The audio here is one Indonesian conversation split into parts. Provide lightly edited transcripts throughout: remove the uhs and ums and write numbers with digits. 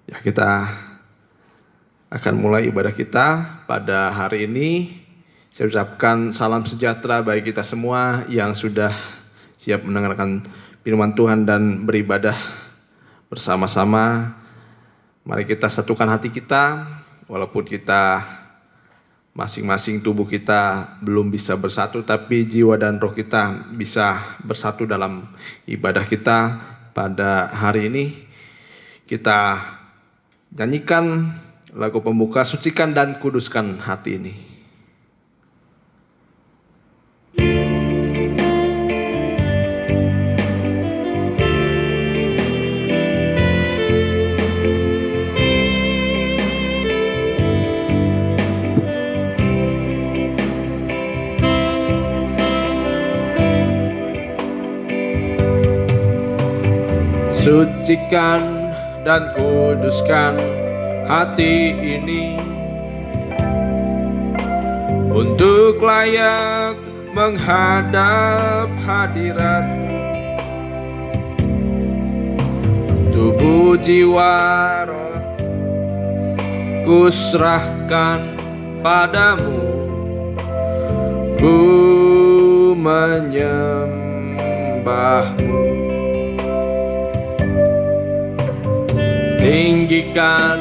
Ya, kita akan mulai ibadah kita pada hari ini. Saya ucapkan salam sejahtera bagi kita semua yang sudah siap mendengarkan firman Tuhan dan beribadah bersama-sama. Mari kita satukan hati kita, walaupun kita masing-masing tubuh kita belum bisa bersatu, tapi jiwa dan roh kita bisa bersatu dalam ibadah kita pada hari ini. Kita nyanyikan lagu pembuka, sucikan dan kuduskan hati ini. Sucikan dan kuduskan hati ini untuk layak menghadap hadirat. Tubuh jiwa roh ku serahkan padamu, ku menyembahmu. Tinggikan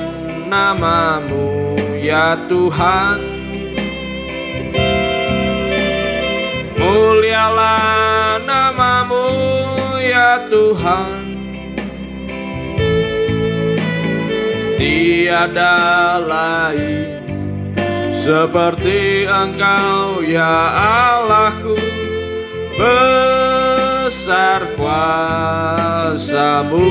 namamu ya Tuhan, mulialah namamu ya Tuhan. Tiada lain seperti Engkau ya Allahku, besar kuasa-Mu.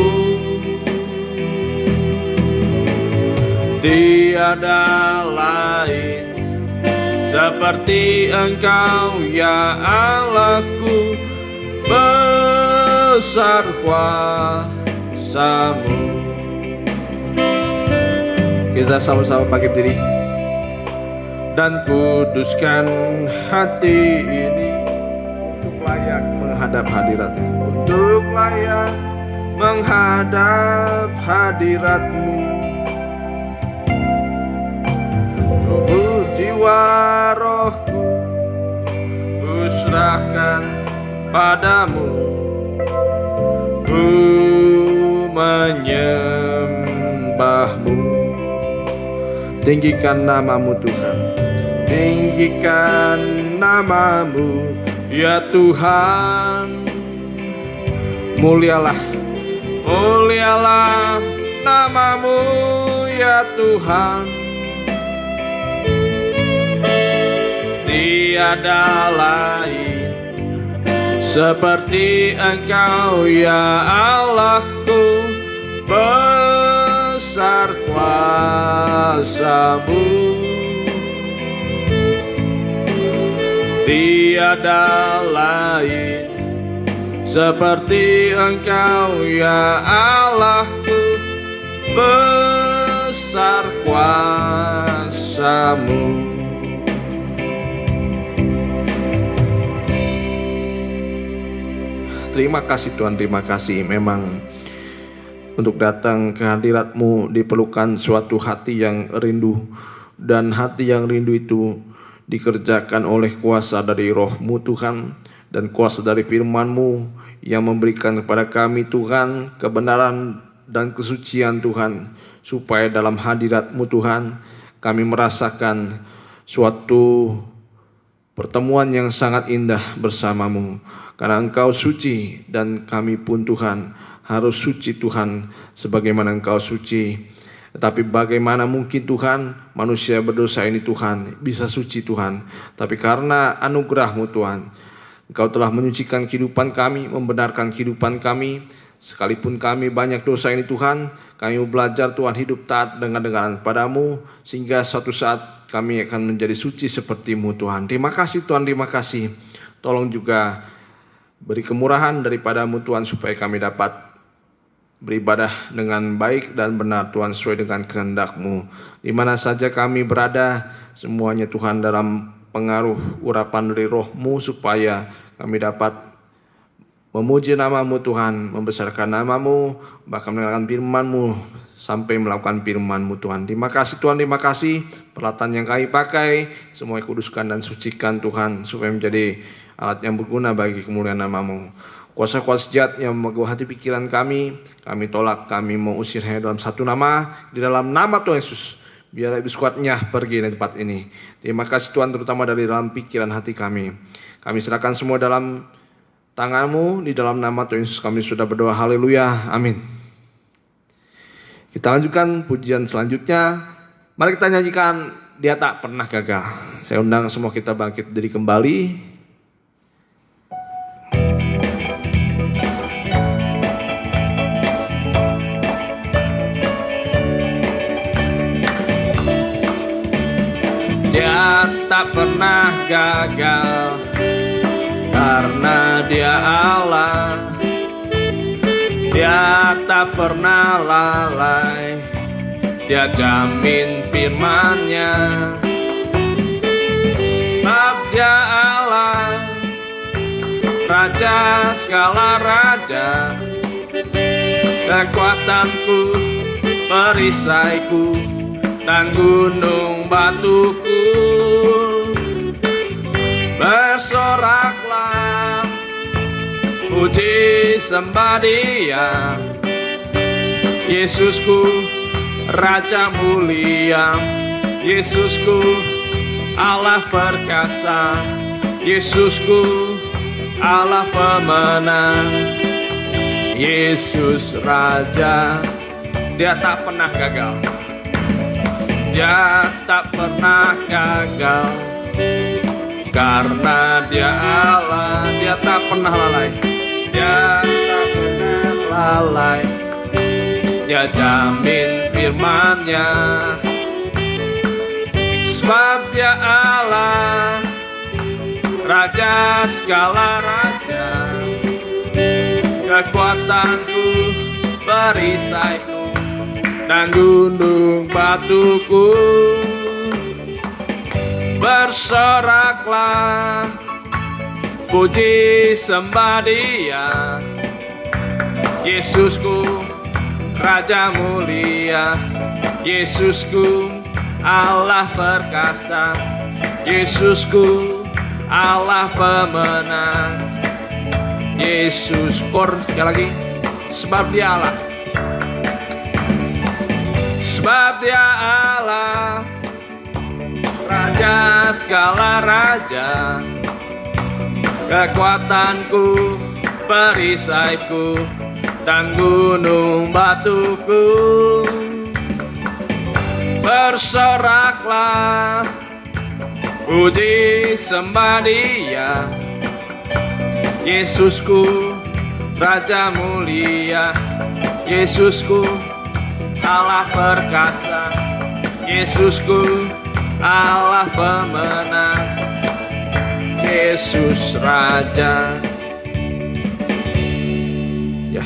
Tiada lain seperti Engkau ya Allahku, besar kuasa-Mu. Kita sama-sama bangkit diri. Dan kuduskan hati ini untuk layak menghadap hadirat-Mu, untuk layak menghadap hadirat-Mu. Jiwa rohku ku serahkan padamu, ku menyembahmu. Tinggikan namamu Tuhan, tinggikan namamu ya Tuhan. Mulialah, mulialah namamu ya Tuhan. Tiada lain seperti Engkau ya Allahku, besar kuasa-Mu. Tiada lain seperti Engkau ya Allahku, besar kuasa-Mu. Terima kasih Tuhan, terima kasih. Memang untuk datang ke hadirat-Mu diperlukan suatu hati yang rindu, dan hati yang rindu itu dikerjakan oleh kuasa dari Roh-Mu Tuhan, dan kuasa dari firman-Mu yang memberikan kepada kami Tuhan kebenaran dan kesucian Tuhan, supaya dalam hadirat-Mu Tuhan kami merasakan suatu pertemuan yang sangat indah bersama-Mu. Karena Engkau suci dan kami pun Tuhan harus suci Tuhan sebagaimana Engkau suci. Tetapi bagaimana mungkin Tuhan manusia berdosa ini Tuhan bisa suci Tuhan. Tapi karena anugerah-Mu Tuhan, Engkau telah menyucikan kehidupan kami, membenarkan kehidupan kami. Sekalipun kami banyak dosa ini Tuhan, kami belajar Tuhan hidup taat dengan padamu, sehingga suatu saat kami akan menjadi suci seperti-Mu Tuhan. Terima kasih Tuhan, terima kasih. Tolong juga beri kemurahan daripada-Mu Tuhan, supaya kami dapat beribadah dengan baik dan benar Tuhan, sesuai dengan kehendak-Mu. Di mana saja kami berada, semuanya Tuhan dalam pengaruh urapan dari Roh-Mu, supaya kami dapat memuji nama-Mu Tuhan, membesarkan nama-Mu, bahkan mendengarkan firman-Mu sampai melakukan firman-Mu Tuhan. Terima kasih Tuhan, terima kasih peralatan yang kami pakai, semua kuduskan dan sucikan Tuhan, supaya menjadi alat yang berguna bagi kemuliaan nama-Mu. Kuasa-kuasa jahat yang mengganggu hati pikiran kami tolak, kami mau usirnya dalam satu nama, di dalam nama Tuhan Yesus. Biar iblis kuatnya pergi dari tempat ini. Terima kasih Tuhan, terutama dari dalam pikiran hati kami. Kami serahkan semua dalam tangan-Mu, di dalam nama Tuhan Yesus kami sudah berdoa. Haleluya, amin. Kita lanjutkan pujian selanjutnya. Mari kita nyanyikan Dia Tak Pernah Gagal. Saya undang semua kita bangkit diri kembali. Dia tak pernah gagal karena Dia Allah. Dia tak pernah lalai, Dia jamin firman-Nya. Sebab Dia Allah, Raja segala raja, kekuatanku, perisaiku, dan gunung batuku. Bersoraklah, puji sembah Dia, Yesusku, Raja mulia, Yesusku, Allah perkasa, Yesusku, Allah pemenang, Yesus Raja. Dia tak pernah gagal. Dia tak pernah gagal karena Dia Allah. Dia tak pernah lalai, Dia tak pernah lalai, Dia jamin firman-Nya. Sebab Dia Allah, Raja segala raja, kekuatanku, perisaiku, dan gunung batuku. Bersoraklah, puji sembah Dia, Yesusku, Raja mulia, Yesusku, Allah perkasa, Yesusku, Allah pemenang, Yesus. Sekali lagi, sebab Dia Allah, sebab Dia Allah, Raja segala raja, kekuatanku, perisaiku, dan gunung batuku. Bersoraklah, puji sembah Dia, Yesusku, Raja mulia, Yesusku, Allah perkasa, Yesusku, Allah pemenang, Yesus Raja. Ya,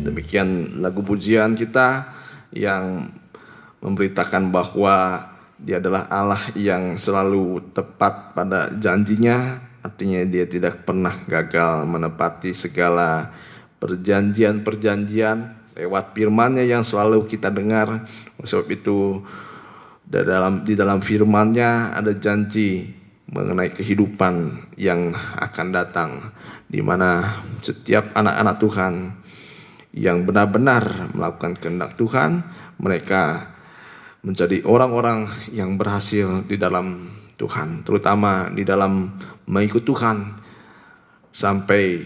demikian lagu pujian kita yang memberitakan bahwa Dia adalah Allah yang selalu tepat pada janjinya. Artinya Dia tidak pernah gagal menepati segala perjanjian-perjanjian lewat firman-Nya yang selalu kita dengar. Sebab itu di dalam firman-Nya ada janji mengenai kehidupan yang akan datang, di mana setiap anak-anak Tuhan yang benar-benar melakukan kehendak Tuhan, mereka menjadi orang-orang yang berhasil di dalam Tuhan, terutama di dalam mengikut Tuhan sampai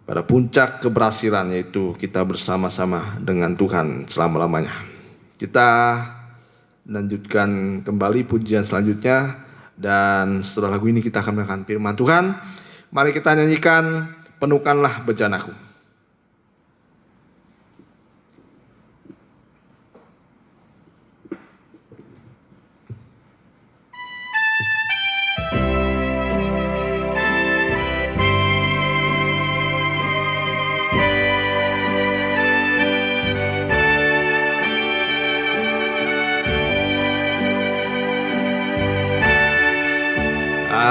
pada puncak keberhasilan, yaitu kita bersama-sama dengan Tuhan selama-lamanya. Kita lanjutkan kembali pujian selanjutnya, dan setelah lagu ini kita akan mendengarkan firman Tuhan. Mari kita nyanyikan Penuhkanlah Bejanaku.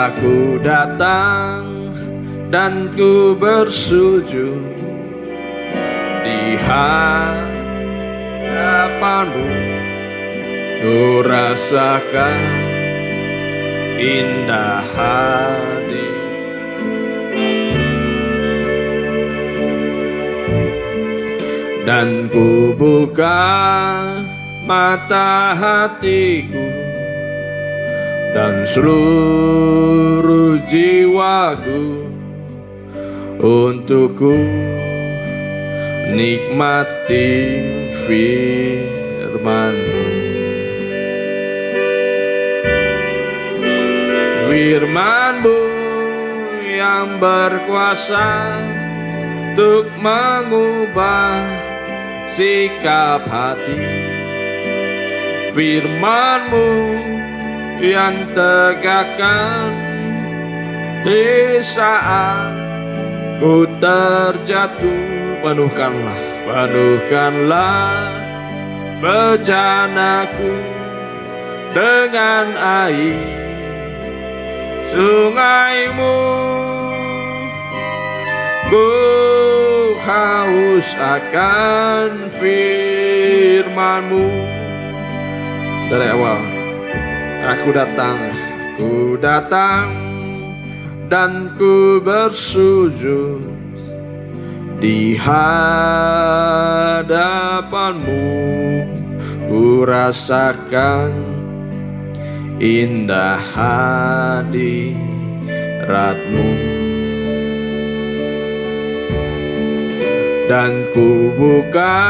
Aku datang dan ku bersujud di hadapan firman-Mu, ku rasakan indah hati. Dan ku buka mata hatiku dan seluruh jiwaku untuk ku nikmati firman-Mu. Firman-Mu yang berkuasa untuk mengubah sikap hati. Firman-Mu yang tegakkan di saat ku terjatuh. Penuhkanlah bejanaku dengan air sungai-Mu. Ku haus akan firman-Mu. Dari awal, aku datang dan ku bersujud di hadapan-Mu. Ku rasakan indah hadirat-Mu. Dan ku buka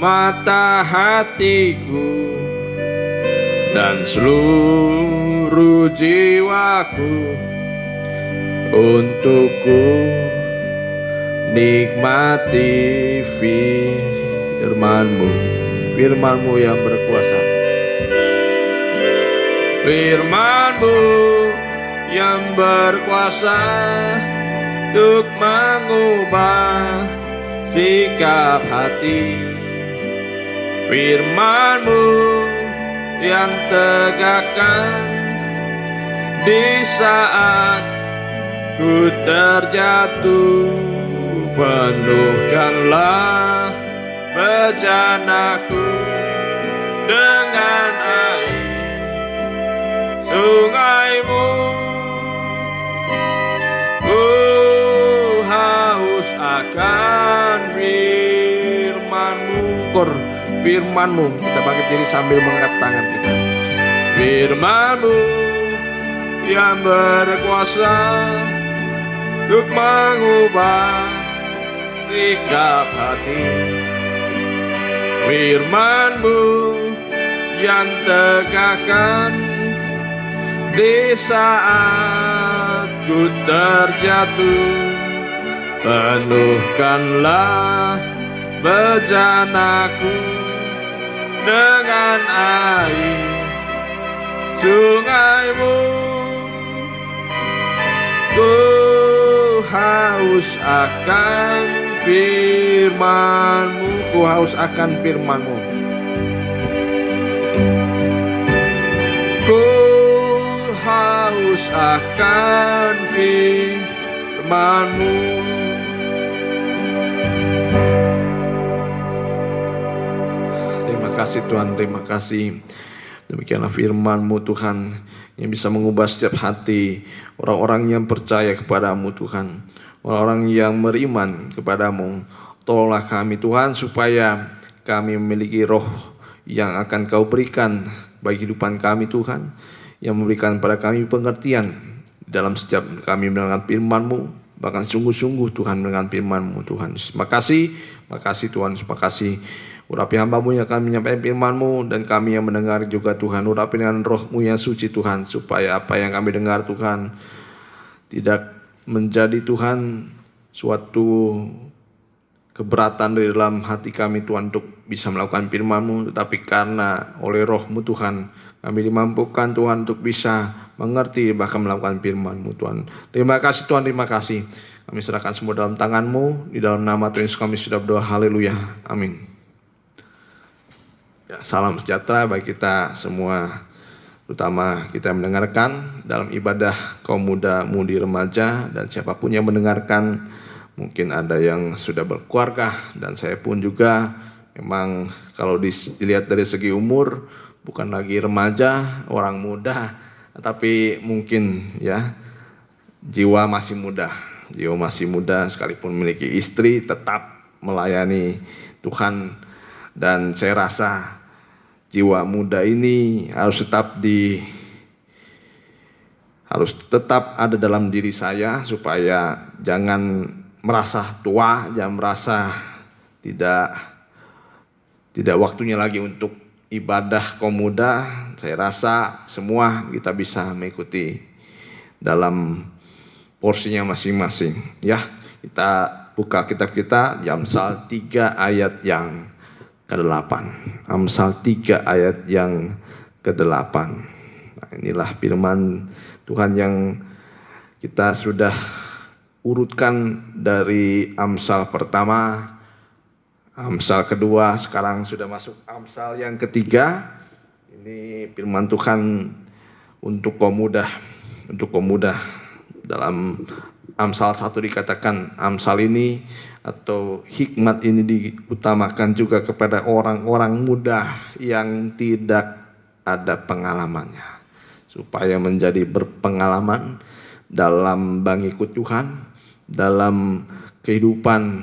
mata hatiku dan seluruh jiwaku untuk ku nikmati firman-Mu. Firman-Mu yang berkuasa. Firman-Mu yang berkuasa untuk mengubah sikap hati. Firman-Mu yang tegakkan di saat ku terjatuh. Penuhkanlah bejanaku dengan air sungai-Mu. Ku haus akan firman-Mu. Firman-Mu, kita bangkit diri sambil mengangkat tangan kita. Firman-Mu yang berkuasa untuk mengubah sikap hati. Firman-Mu yang tegakkan di saat ku terjatuh. Penuhkanlah bejanaku dengan air sungai-Mu. Ku haus akan firman-Mu. Ku haus akan firman-Mu. Ku haus akan firman-Mu. Terima kasih Tuhan, terima kasih. Demikianlah firman-Mu Tuhan yang bisa mengubah setiap hati orang-orang yang percaya kepada-Mu Tuhan, orang-orang yang beriman kepada-Mu. Tolonglah kami Tuhan supaya kami memiliki roh yang akan Kau berikan bagi kehidupan kami Tuhan, yang memberikan pada kami pengertian dalam setiap kami mendengar firman-Mu, bahkan sungguh-sungguh Tuhan mendengar firman-Mu Tuhan. Terima kasih Tuhan, terima kasih. Urapi hamba-Mu yang akan menyampaikan firman-Mu, dan kami yang mendengar juga Tuhan. Urapi dengan roh-Mu yang suci Tuhan, supaya apa yang kami dengar Tuhan tidak menjadi Tuhan suatu keberatan di dalam hati kami Tuhan untuk bisa melakukan firman-Mu, tetapi karena oleh roh-Mu Tuhan kami dimampukan Tuhan untuk bisa mengerti bahkan melakukan firman-Mu Tuhan. Terima kasih Tuhan, terima kasih. Kami serahkan semua dalam tangan-Mu, di dalam nama Tuhan Yesus kami sudah berdoa. Haleluya, amin. Ya, salam sejahtera bagi kita semua, terutama kita yang mendengarkan dalam ibadah kaum muda, mudi, remaja, dan siapapun yang mendengarkan. Mungkin ada yang sudah berkeluarga, dan saya pun juga memang kalau dilihat dari segi umur bukan lagi remaja, orang muda, tapi mungkin ya jiwa masih muda sekalipun memiliki istri tetap melayani Tuhan. Dan saya rasa jiwa muda ini harus tetap ada dalam diri saya, supaya jangan merasa tua, jangan merasa tidak waktunya lagi untuk ibadah kaum muda. Saya rasa semua kita bisa mengikuti dalam porsinya masing-masing. Ya, kita buka kitab kita di Amsal 3 ayat yang ke-8. Amsal 3 ayat yang ke-8. Nah, inilah firman Tuhan yang kita sudah urutkan dari Amsal pertama, Amsal kedua, sekarang sudah masuk Amsal yang ketiga. Ini firman Tuhan untuk kaum muda. Dalam Amsal 1 dikatakan Amsal ini atau hikmat ini diutamakan juga kepada orang-orang muda yang tidak ada pengalamannya, supaya menjadi berpengalaman dalam mengikut Tuhan, dalam kehidupan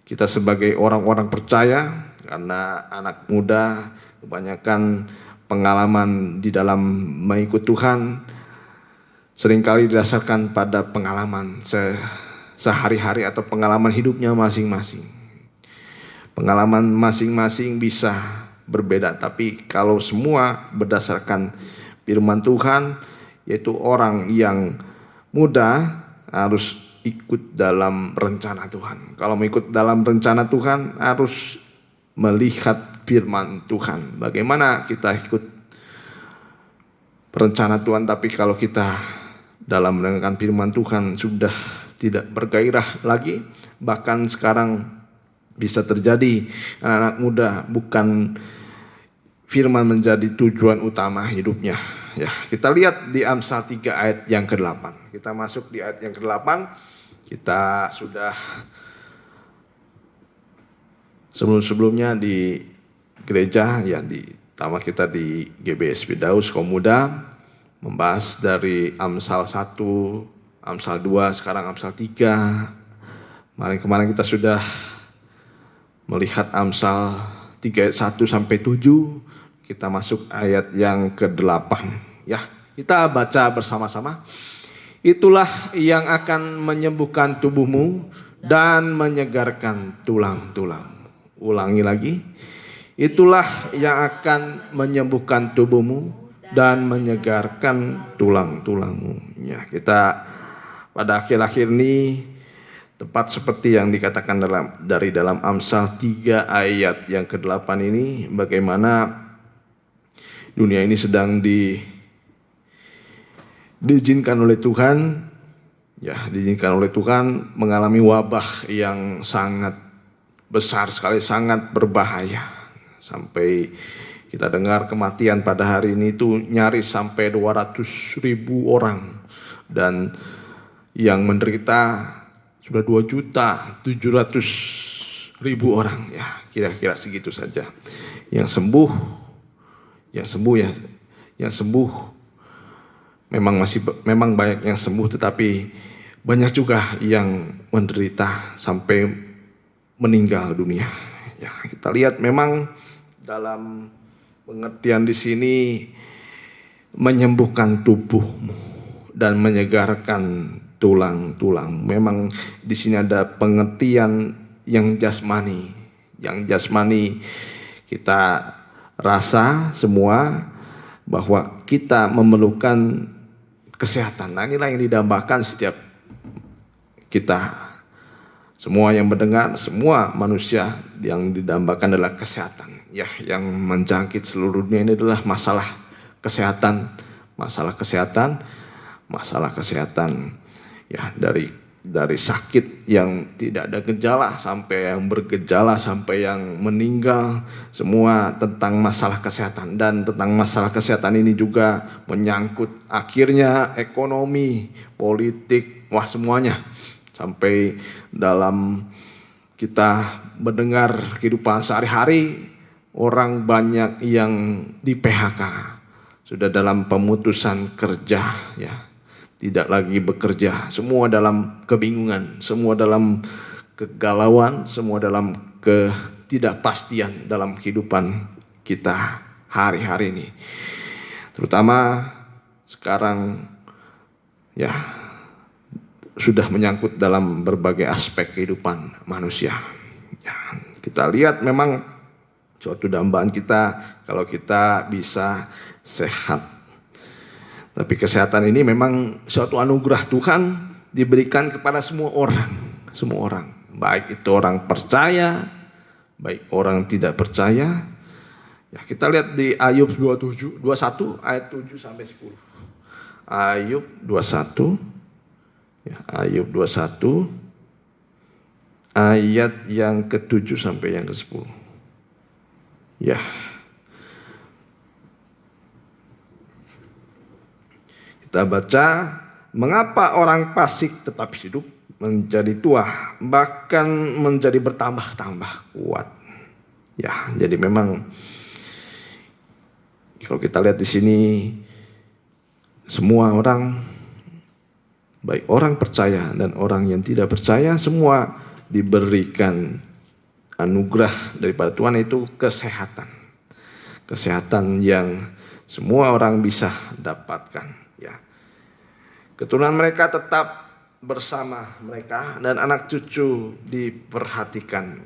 kita sebagai orang-orang percaya. Karena anak muda kebanyakan pengalaman di dalam mengikut Tuhan seringkali didasarkan pada pengalaman sehari-hari atau pengalaman hidupnya masing-masing. Pengalaman masing-masing bisa berbeda, tapi kalau semua berdasarkan firman Tuhan, yaitu orang yang muda harus ikut dalam rencana Tuhan. Kalau mengikut dalam rencana Tuhan harus melihat firman Tuhan. Bagaimana kita ikut rencana Tuhan, tapi kalau kita dalam mendengarkan firman Tuhan sudah tidak bergairah lagi, bahkan sekarang bisa terjadi anak-anak muda bukan firman menjadi tujuan utama hidupnya. Ya, kita lihat di Amsal 3 ayat yang ke-8. Kita masuk di ayat yang ke-8. Kita sudah sebelum-sebelumnya di gereja, ya terutama kita di GBS Firdaus Kaum Muda, membahas dari Amsal 1, Amsal 2, sekarang Amsal 3. Kemarin kita sudah melihat Amsal 3 ayat 1 sampai 7. Kita masuk ayat yang ke-8. Ya, kita baca bersama-sama. Itulah yang akan menyembuhkan tubuhmu dan menyegarkan tulang-tulang. Ulangi lagi. Itulah yang akan menyembuhkan tubuhmu dan menyegarkan tulang-tulangmu. Ya, kita pada akhir-akhir ini tepat seperti yang dikatakan dari dalam Amsal 3 ayat yang ke-8 ini, bagaimana dunia ini sedang diizinkan oleh Tuhan, mengalami wabah yang sangat besar sekali, sangat berbahaya. Sampai kita dengar kematian pada hari ini itu nyaris sampai 200.000 orang. Dan yang menderita sudah 2.700.000 orang. Ya, kira-kira segitu saja. Yang sembuh memang banyak yang sembuh, tetapi banyak juga yang menderita sampai meninggal dunia. Ya, kita lihat memang dalam pengertian di sini menyembuhkan tubuhmu dan menyegarkan tulang-tulang. Memang di sini ada pengertian yang jasmani. Yang jasmani kita rasa semua bahwa kita memerlukan kesehatan. Nah, inilah yang didambakan setiap kita. Semua yang mendengar, semua manusia yang didambakan adalah kesehatan. Ya, yang menjangkit seluruh dunia ini adalah masalah kesehatan. Ya, dari sakit yang tidak ada gejala sampai yang bergejala, sampai yang meninggal, semua tentang masalah kesehatan. Dan tentang masalah kesehatan ini juga menyangkut akhirnya ekonomi, politik, semuanya. Sampai dalam kita mendengar kehidupan sehari-hari, orang banyak yang di PHK, sudah dalam pemutusan kerja, ya, tidak lagi bekerja, semua dalam kebingungan, semua dalam kegalauan, semua dalam ketidakpastian dalam kehidupan kita hari-hari ini. Terutama sekarang, ya, sudah menyangkut dalam berbagai aspek kehidupan manusia. Ya, kita lihat memang suatu dambaan kita kalau kita bisa sehat. Tapi kesehatan ini memang suatu anugerah Tuhan, diberikan kepada semua orang, baik itu orang percaya, baik orang tidak percaya. Ya, kita lihat di Ayub 21 ayat 7 sampai 10. Ayub 21, ya, Ayub 21 ayat yang ke-7 sampai yang ke-10. Ya. Kita baca, mengapa orang fasik tetap hidup, menjadi tua, bahkan menjadi bertambah-tambah kuat. Ya, jadi memang kalau kita lihat di sini, semua orang, baik orang percaya dan orang yang tidak percaya, semua diberikan anugerah daripada Tuhan, itu kesehatan. Kesehatan yang semua orang bisa dapatkan. Ya. Keturunan mereka tetap bersama mereka dan anak cucu diperhatikan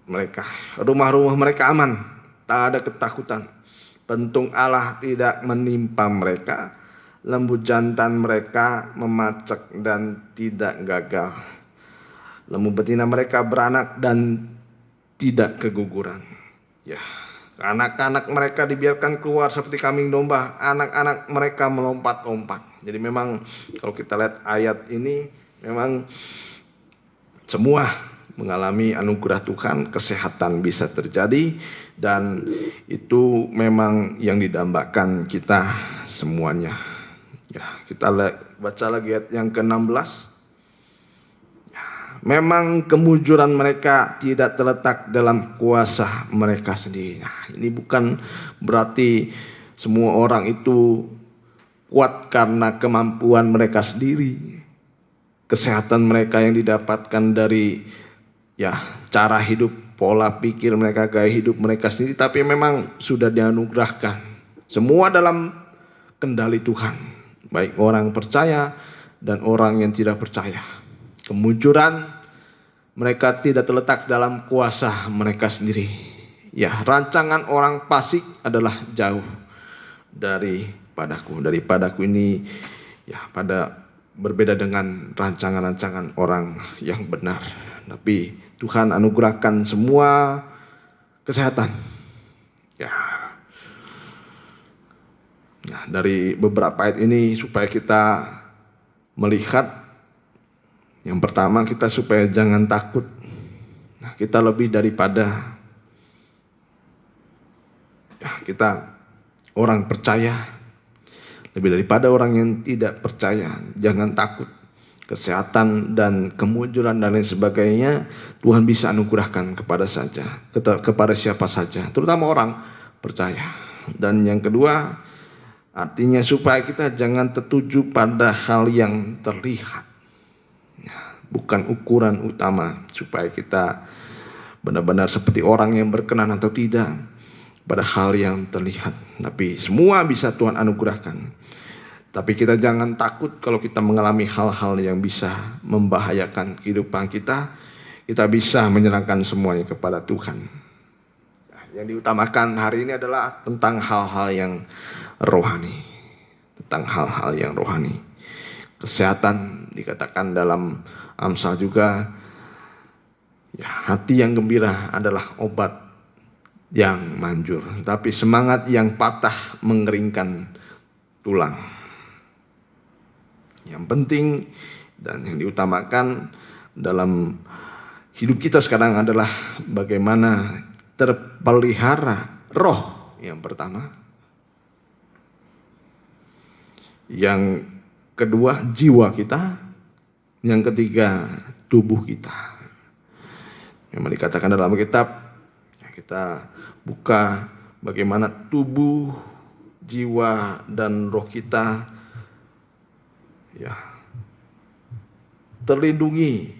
mereka. Rumah-rumah mereka aman, tak ada ketakutan. Pentung Allah tidak menimpa mereka. Lembu jantan mereka memacak dan tidak gagal. Lembu betina mereka beranak dan tidak keguguran. Ya. Anak-anak mereka dibiarkan keluar seperti kambing domba, anak-anak mereka melompat-lompat. Jadi memang kalau kita lihat ayat ini, memang semua mengalami anugerah Tuhan, kesehatan bisa terjadi, dan itu memang yang didambakan kita semuanya. Ya, kita baca lagi ayat yang ke-16. Memang kemujuran mereka tidak terletak dalam kuasa mereka sendiri. Nah, ini bukan berarti semua orang itu kuat karena kemampuan mereka sendiri. Kesehatan mereka yang didapatkan dari, ya, cara hidup, pola pikir mereka, gaya hidup mereka sendiri, tapi memang sudah dianugerahkan. Semua dalam kendali Tuhan, baik orang percaya dan orang yang tidak percaya. Kemujuran mereka tidak terletak dalam kuasa mereka sendiri. Ya, rancangan orang fasik adalah jauh daripadaku ini, ya, pada berbeda dengan rancangan-rancangan orang yang benar. Tapi Tuhan anugerahkan semua kesehatan. Ya. Nah, dari beberapa ayat ini supaya kita melihat, yang pertama, kita supaya jangan takut. Nah, kita lebih daripada, ya, kita orang percaya, lebih daripada orang yang tidak percaya. Jangan takut. Kesehatan dan kemujuran dan lain sebagainya Tuhan bisa anugerahkan kepada siapa saja, terutama orang percaya. Dan yang kedua, artinya supaya kita jangan tertuju pada hal yang terlihat, bukan ukuran utama supaya kita benar-benar seperti orang yang berkenan atau tidak pada hal yang terlihat. Tapi semua bisa Tuhan anugerahkan. Tapi kita jangan takut kalau kita mengalami hal-hal yang bisa membahayakan kehidupan kita. Kita bisa menyerahkan semuanya kepada Tuhan. Yang diutamakan hari ini adalah tentang hal-hal yang rohani. Tentang hal-hal yang rohani. Kesehatan dikatakan dalam Amsal juga, ya, hati yang gembira adalah obat yang manjur, tapi semangat yang patah mengeringkan tulang. Yang penting dan yang diutamakan dalam hidup kita sekarang adalah bagaimana terpelihara roh yang pertama. Yang kedua, jiwa kita. Yang ketiga, tubuh kita. Memang dikatakan dalam kitab, kita buka bagaimana tubuh, jiwa, dan roh kita ya terlindungi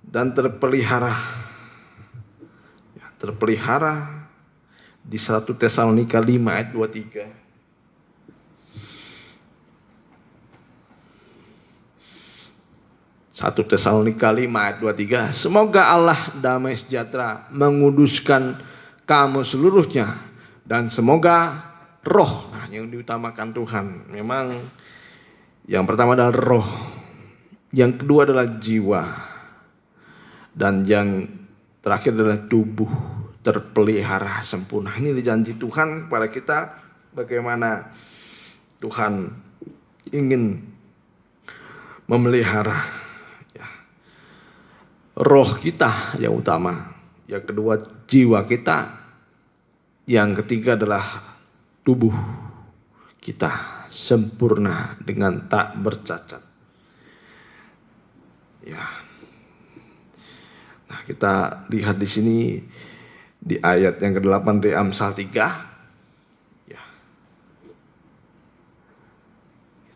dan terpelihara. Ya, terpelihara di 1 Tesalonika 5 ayat 23. Satu Tesalonika 5 ayat 23. Semoga Allah damai sejahtera menguduskan kamu seluruhnya, dan semoga roh, nah yang diutamakan Tuhan. Memang yang pertama adalah roh, yang kedua adalah jiwa, dan yang terakhir adalah tubuh terpelihara sempurna. Ini janji Tuhan kepada kita, bagaimana Tuhan ingin memelihara roh kita yang utama, yang kedua jiwa kita, yang ketiga adalah tubuh kita sempurna dengan tak bercacat. Ya. Nah, kita lihat di sini di ayat yang ke-8 dari Amsal 3. Ya.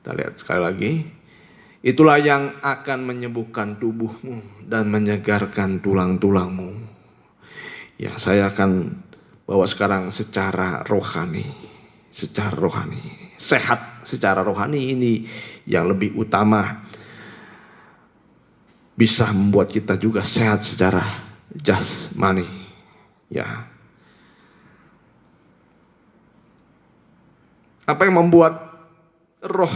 Kita lihat sekali lagi. Itulah yang akan menyembuhkan tubuhmu dan menyegarkan tulang-tulangmu. Ya, saya akan bawa sekarang secara rohani. Secara rohani. Sehat secara rohani ini yang lebih utama. Bisa membuat kita juga sehat secara jasmani. Ya. Apa yang membuat roh,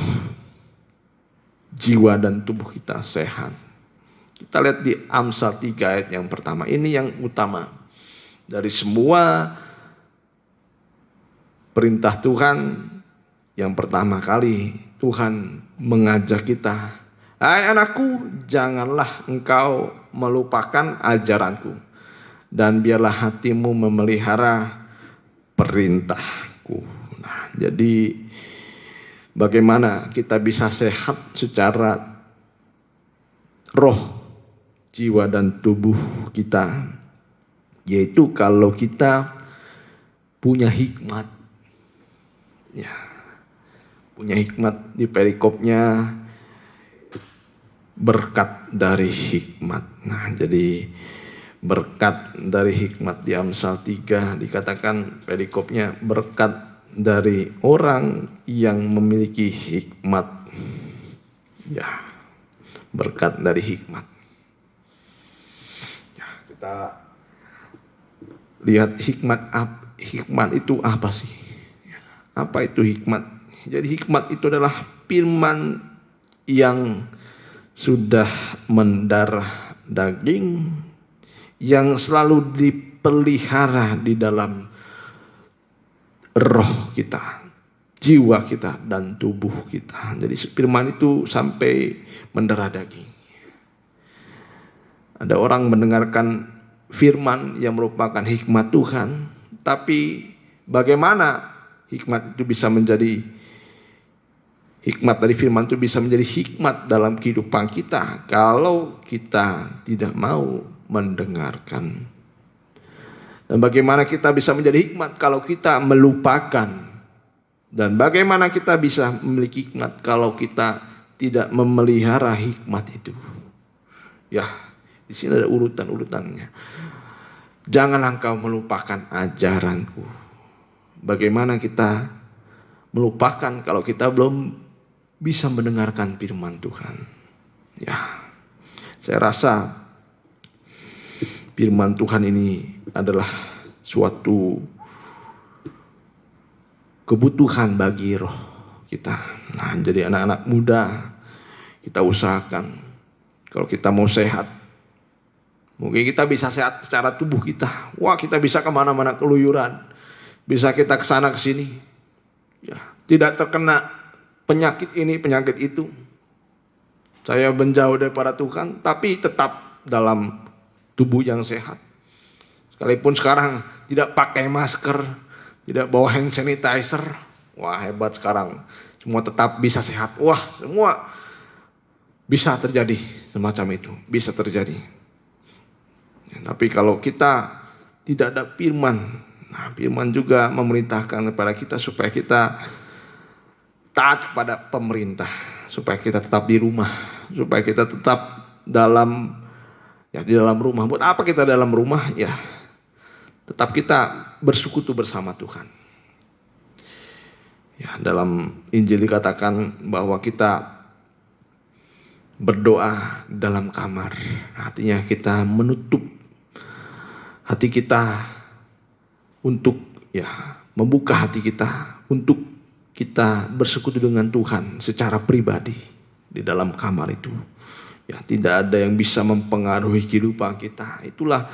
jiwa dan tubuh kita sehat? Kita lihat di Amsal 3 ayat yang pertama. Ini yang utama. Dari semua perintah Tuhan, yang pertama kali Tuhan mengajak kita, hai anakku, janganlah engkau melupakan ajaranku, dan biarlah hatimu memelihara perintahku. Nah, jadi bagaimana kita bisa sehat secara roh, jiwa, dan tubuh kita? Yaitu kalau kita punya hikmat. Ya, punya hikmat. Di perikopnya berkat dari hikmat. Nah, jadi berkat dari hikmat di Amsal 3 dikatakan perikopnya berkat dari orang yang memiliki hikmat. Ya, berkat dari hikmat. Ya, kita lihat hikmat itu apa sih? Apa itu hikmat? Jadi hikmat itu adalah firman yang sudah mendarah daging, yang selalu dipelihara di dalam roh kita, jiwa kita, dan tubuh kita. Jadi firman itu sampai mendarah daging. Ada orang mendengarkan firman yang merupakan hikmat Tuhan, tapi bagaimana hikmat itu bisa menjadi hikmat dari firman itu bisa menjadi hikmat dalam kehidupan kita kalau kita tidak mau mendengarkan? Dan bagaimana kita bisa menjadi hikmat kalau kita melupakan? Dan bagaimana kita bisa memiliki hikmat kalau kita tidak memelihara hikmat itu? Ya, di sini ada urutan-urutannya. Janganlah engkau melupakan ajaranku. Bagaimana kita melupakan kalau kita belum bisa mendengarkan firman Tuhan? Ya, saya rasa firman Tuhan ini adalah suatu kebutuhan bagi roh kita. Nah, jadi anak-anak muda, kita usahakan kalau kita mau sehat. Mungkin kita bisa sehat secara tubuh kita. Wah, kita bisa kemana-mana keluyuran. Bisa kita kesana kesini. Ya, tidak terkena penyakit ini, penyakit itu. Saya menjauh daripada Tuhan, tapi tetap dalam tubuh yang sehat. Sekalipun sekarang tidak pakai masker, tidak bawa hand sanitizer. Wah, hebat sekarang. Semua tetap bisa sehat. Wah, semua bisa terjadi semacam itu. Bisa terjadi. Tapi kalau kita tidak ada firman, nah firman juga memerintahkan kepada kita supaya kita taat kepada pemerintah, supaya kita tetap di rumah, supaya kita tetap di dalam rumah. Buat apa kita dalam rumah? Ya, tetap kita bersekutu bersama Tuhan. Ya, dalam Injil dikatakan bahwa kita berdoa dalam kamar. Artinya kita menutup hati kita untuk membuka hati kita untuk kita bersekutu dengan Tuhan secara pribadi di dalam kamar itu. Ya, tidak ada yang bisa mempengaruhi kehidupan kita. Itulah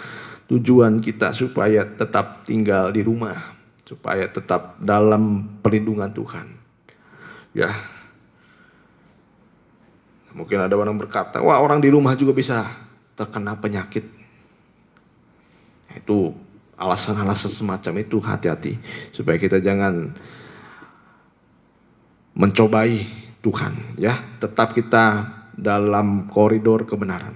tujuan kita supaya tetap tinggal di rumah, supaya tetap dalam perlindungan Tuhan. Ya. Mungkin ada orang berkata, wah orang di rumah juga bisa terkena penyakit. Itu alasan-alasan semacam itu, hati-hati. Supaya kita jangan mencobai Tuhan. Ya, tetap kita dalam koridor kebenaran.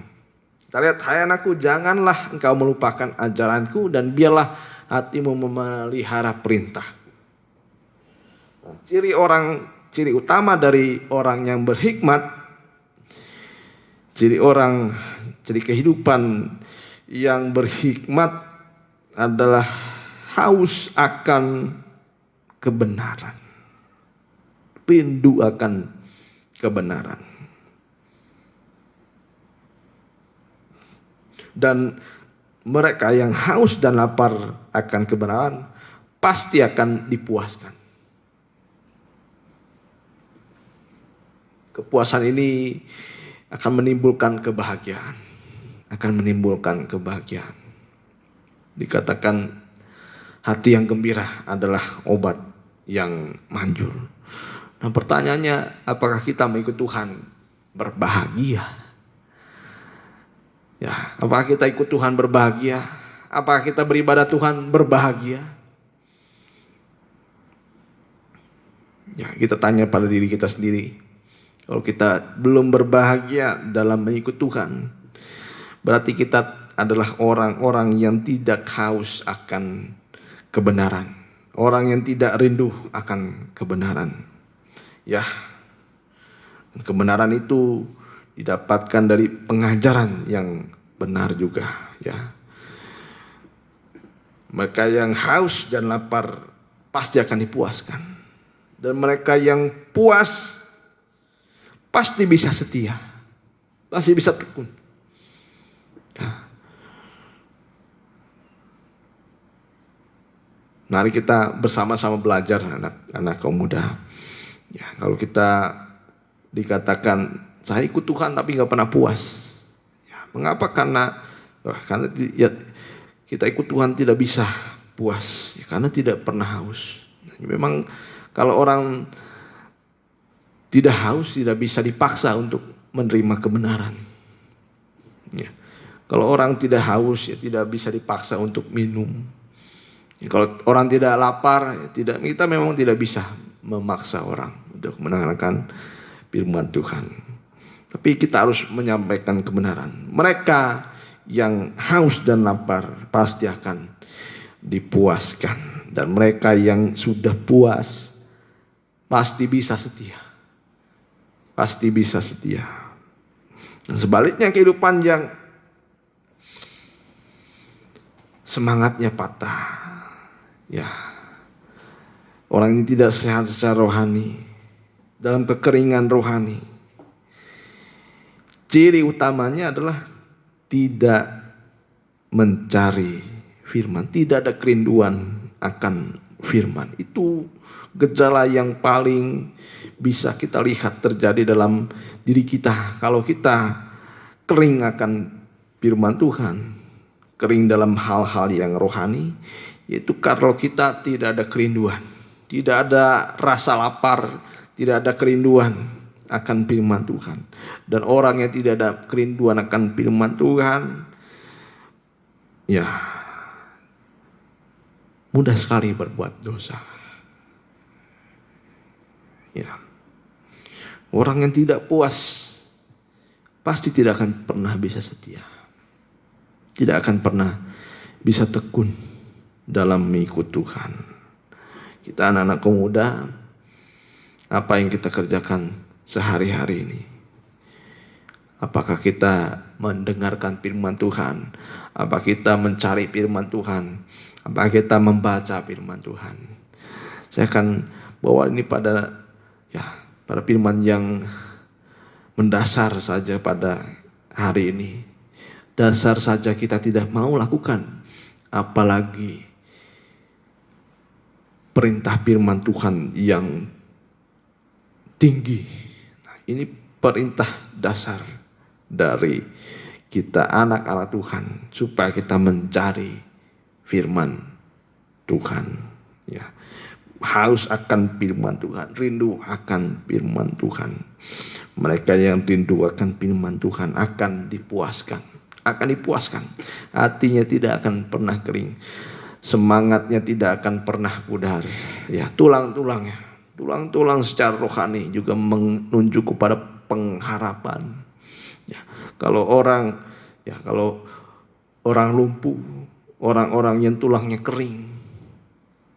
Kita lihat, hai anakku, janganlah engkau melupakan ajaranku dan biarlah hatimu memelihara perintah. Ciri utama dari orang yang berhikmat, ciri kehidupan yang berhikmat adalah haus akan kebenaran, rindu akan kebenaran. Dan mereka yang haus dan lapar akan kebenaran pasti akan dipuaskan. Kepuasan ini akan menimbulkan kebahagiaan. Dikatakan hati yang gembira adalah obat yang manjur. Nah pertanyaannya, apakah kita mengikut Tuhan berbahagia? Ya, apakah kita ikut Tuhan berbahagia? Apakah kita beribadah Tuhan berbahagia? Ya, kita tanya pada diri kita sendiri. Kalau kita belum berbahagia dalam mengikut Tuhan, berarti kita adalah orang-orang yang tidak haus akan kebenaran. Orang yang tidak rindu akan kebenaran. Ya, kebenaran itu didapatkan dari pengajaran yang benar juga. Ya, mereka yang haus dan lapar pasti akan dipuaskan. Dan mereka yang puas pasti bisa setia, pasti bisa tekun. Nah, mari kita bersama-sama belajar anak-anak kaum muda. Ya, kalau kita dikatakan saya ikut Tuhan tapi nggak pernah puas. Ya, mengapa? Karena kita ikut Tuhan tidak bisa puas. Ya, karena tidak pernah haus. Memang kalau orang tidak haus, tidak bisa dipaksa untuk menerima kebenaran. Ya. Kalau orang tidak haus, ya tidak bisa dipaksa untuk minum. Ya, kalau orang tidak lapar, kita memang tidak bisa memaksa orang untuk mendengarkan firman Tuhan. Tapi kita harus menyampaikan kebenaran. Mereka yang haus dan lapar pasti akan dipuaskan. Dan mereka yang sudah puas pasti bisa setia. Pasti bisa setia. Dan sebaliknya kehidupan yang semangatnya patah, ya, orang ini tidak sehat secara rohani, dalam kekeringan rohani. Ciri utamanya adalah tidak mencari firman, tidak ada kerinduan akan firman. Itu gejala yang paling bisa kita lihat terjadi dalam diri kita. Kalau kita kering akan firman Tuhan, kering dalam hal-hal yang rohani, yaitu kalau kita tidak ada kerinduan, tidak ada rasa lapar, tidak ada kerinduan akan firman Tuhan. Dan orang yang tidak ada kerinduan akan firman Tuhan, ya mudah sekali berbuat dosa. Ya. Orang yang tidak puas pasti tidak akan pernah bisa setia. tidak akan pernah bisa tekun dalam mengikut Tuhan. Kita anak-anak pemuda, apa yang kita kerjakan sehari-hari ini? Apakah kita mendengarkan firman Tuhan? Apakah kita mencari firman Tuhan? Apakah kita membaca firman Tuhan? Saya akan bawa ini pada firman yang mendasar saja pada hari ini. Dasar saja kita tidak mau lakukan, apalagi perintah firman Tuhan yang tinggi. Nah, ini perintah dasar dari kita anak-anak Tuhan, supaya kita mencari firman Tuhan. Ya, haus akan firman Tuhan, rindu akan firman Tuhan. Mereka yang rindu akan firman Tuhan akan dipuaskan. Hatinya tidak akan pernah kering, semangatnya tidak akan pernah pudar. Ya, tulang-tulang secara rohani juga menunjuk kepada pengharapan. Ya, kalau orang lumpuh, orang-orang yang tulangnya kering,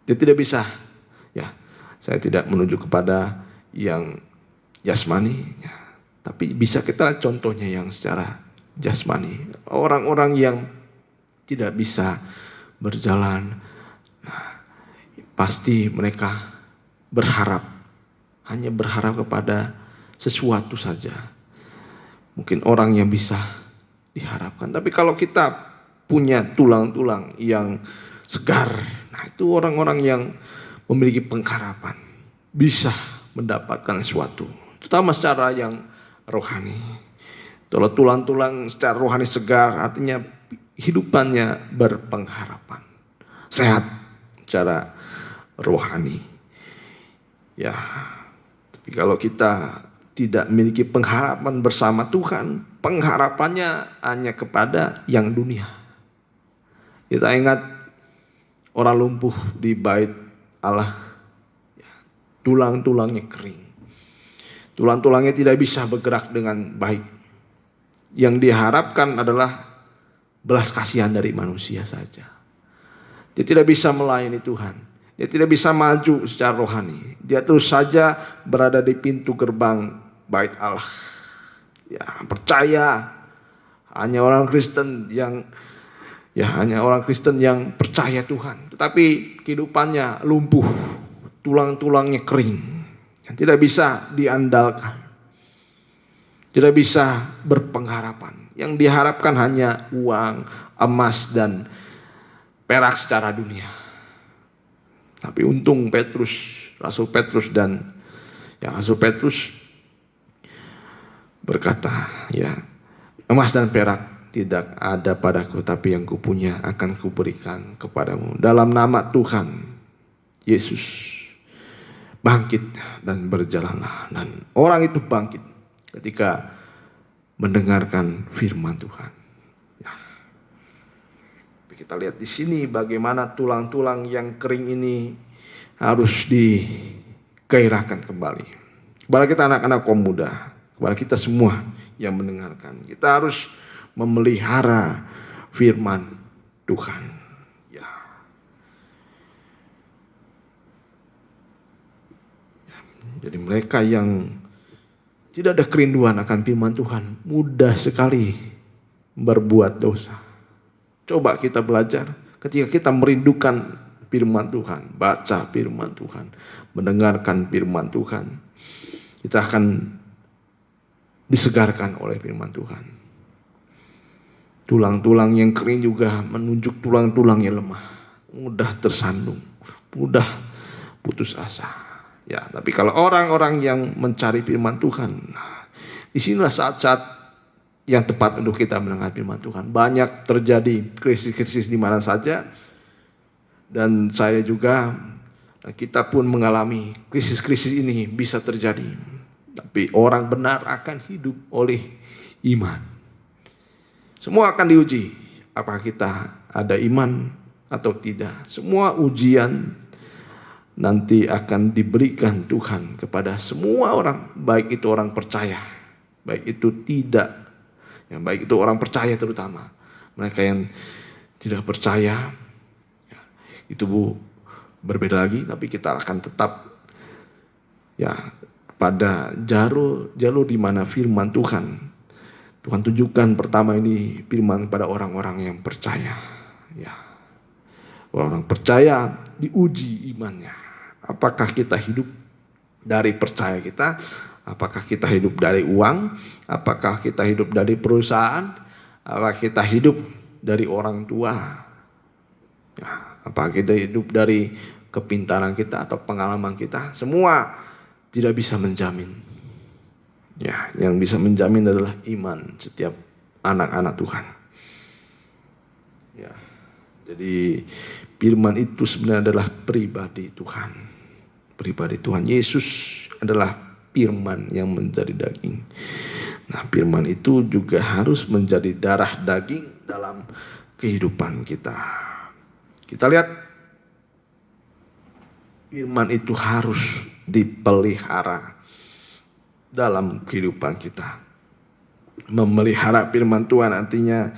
dia tidak bisa. Ya, saya tidak menuju kepada yang jasmani, ya, tapi bisa kita contohnya yang secara jasmani. Orang-orang yang tidak bisa berjalan, nah, pasti mereka hanya berharap kepada sesuatu saja. Mungkin orang yang bisa diharapkan. Tapi kalau kita punya tulang-tulang yang segar, nah itu orang-orang yang memiliki pengharapan, bisa mendapatkan sesuatu, terutama secara yang rohani. Kalau tulang-tulang secara rohani segar, artinya hidupannya berpengharapan, sehat secara rohani. Ya, tapi kalau kita tidak memiliki pengharapan bersama Tuhan, pengharapannya hanya kepada yang dunia. Kita ingat orang lumpuh di bait Allah, tulang-tulangnya kering, tulang-tulangnya tidak bisa bergerak dengan baik. Yang diharapkan adalah belas kasihan dari manusia saja. Dia tidak bisa melayani Tuhan, dia tidak bisa maju secara rohani. Dia terus saja berada di pintu gerbang bait Allah. Ya, percaya hanya orang Kristen yang percaya Tuhan, tetapi kehidupannya lumpuh, tulang-tulangnya kering, tidak bisa diandalkan, tidak bisa berpengharapan. Yang diharapkan hanya uang, emas, dan perak secara dunia. Tapi untung Rasul Petrus berkata, ya, emas dan perak tidak ada padaku, tapi yang kupunya akan kuberikan kepadamu. Dalam nama Tuhan Yesus, bangkit dan berjalanlah. Dan orang itu bangkit ketika mendengarkan firman Tuhan. Ya. Kita lihat di sini bagaimana tulang-tulang yang kering ini harus digairahkan kembali. Kepada kita anak-anak kaum muda, kepada kita semua yang mendengarkan, kita harus memelihara firman Tuhan. Ya. Jadi mereka yang tidak ada kerinduan akan firman Tuhan, mudah sekali berbuat dosa. Coba kita belajar ketika kita merindukan firman Tuhan, baca firman Tuhan, mendengarkan firman Tuhan, kita akan disegarkan oleh firman Tuhan. Tulang-tulang yang kering juga menunjuk tulang-tulang yang lemah, mudah tersandung, mudah putus asa. Ya, tapi kalau orang-orang yang mencari firman Tuhan, nah, disinilah saat-saat yang tepat untuk kita mendengar firman Tuhan. Banyak terjadi krisis-krisis di mana saja, dan saya juga, kita pun mengalami krisis-krisis ini bisa terjadi. Tapi orang benar akan hidup oleh iman. Semua akan diuji, apakah kita ada iman atau tidak. Semua ujian nanti akan diberikan Tuhan kepada semua orang, baik itu orang percaya, baik itu tidak, baik itu orang percaya terutama, mereka yang tidak percaya. Ya, itu berbeda lagi, tapi kita akan tetap ya pada jalur di mana firman Tuhan tunjukkan. Pertama ini firman pada orang-orang yang percaya. Ya, orang percaya diuji imannya. Apakah kita hidup dari percaya kita? Apakah kita hidup dari uang? Apakah kita hidup dari perusahaan? Apakah kita hidup dari orang tua? Ya, apakah kita hidup dari kepintaran kita atau pengalaman kita? Semua tidak bisa menjamin. Ya, yang bisa menjamin adalah iman setiap anak-anak Tuhan. Ya, jadi firman itu sebenarnya adalah pribadi Tuhan. Pribadi Tuhan Yesus adalah firman yang menjadi daging. Nah, firman itu juga harus menjadi darah daging dalam kehidupan kita. Kita lihat firman itu harus dipelihara dalam kehidupan kita. Memelihara firman Tuhan artinya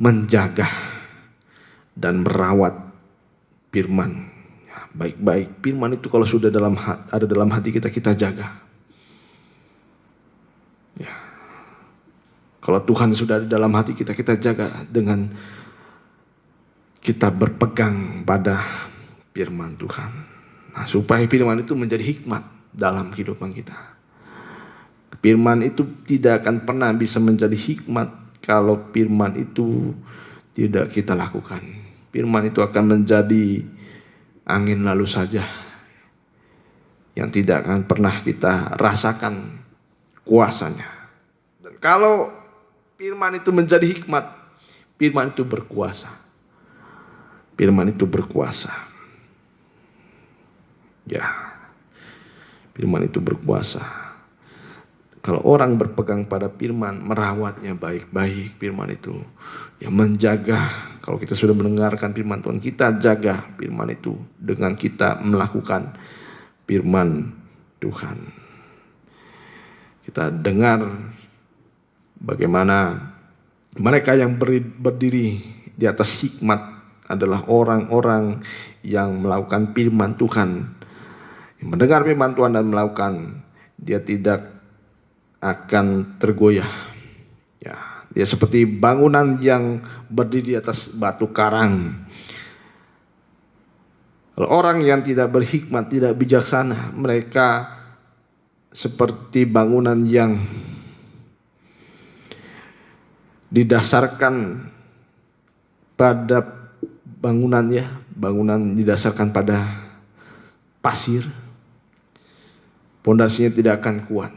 menjaga dan merawat firman. Ya, baik-baik firman itu kalau sudah ada dalam hati kita, kita jaga. Ya. Kalau Tuhan sudah ada dalam hati kita, kita jaga dengan kita berpegang pada firman Tuhan. Nah, supaya firman itu menjadi hikmat dalam kehidupan kita. Firman itu tidak akan pernah bisa menjadi hikmat kalau firman itu tidak kita lakukan. Firman itu akan menjadi angin lalu saja yang tidak akan pernah kita rasakan kuasanya. Dan kalau firman itu menjadi hikmat, firman itu berkuasa. Firman itu berkuasa. Ya, firman itu berkuasa. Kalau orang berpegang pada firman, merawatnya baik-baik firman itu, ya menjaga. Kalau kita sudah mendengarkan firman Tuhan, kita jaga firman itu dengan kita melakukan firman Tuhan. Kita dengar bagaimana mereka yang berdiri di atas hikmat adalah orang-orang yang melakukan firman Tuhan. Mendengar firman Tuhan dan melakukan, dia tidak akan tergoyah. Ya, dia seperti bangunan yang berdiri di atas batu karang. Kalau orang yang tidak berhikmat, tidak bijaksana, mereka seperti bangunan yang didasarkan pada bangunan didasarkan pada pasir. Pondasinya tidak akan kuat.